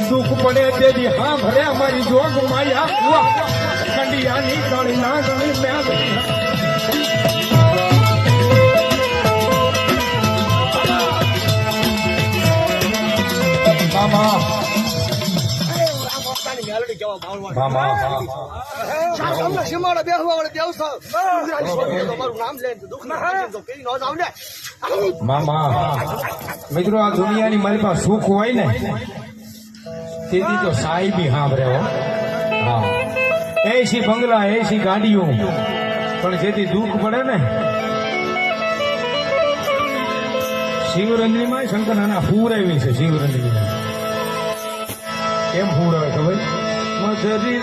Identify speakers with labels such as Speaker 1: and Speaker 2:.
Speaker 1: દુઃખ પડે તેથી હા ભરે અમારી જોગ માયા ખંડિયાની ગણી ના ગણી મિત્રો આ દુનિયાની મારી પાસે સુખ હોય ને તેથી તો સાહેબી સાંભળે હો. હા, એસી બંગલા એસી ગાડીઓ પણ જેથી દુઃખ પડે ને શિવરંજની માં શંકર નાના ફૂર આવી છે. શિવરંજની કેમ ફૂર આવે ખબર? મધરી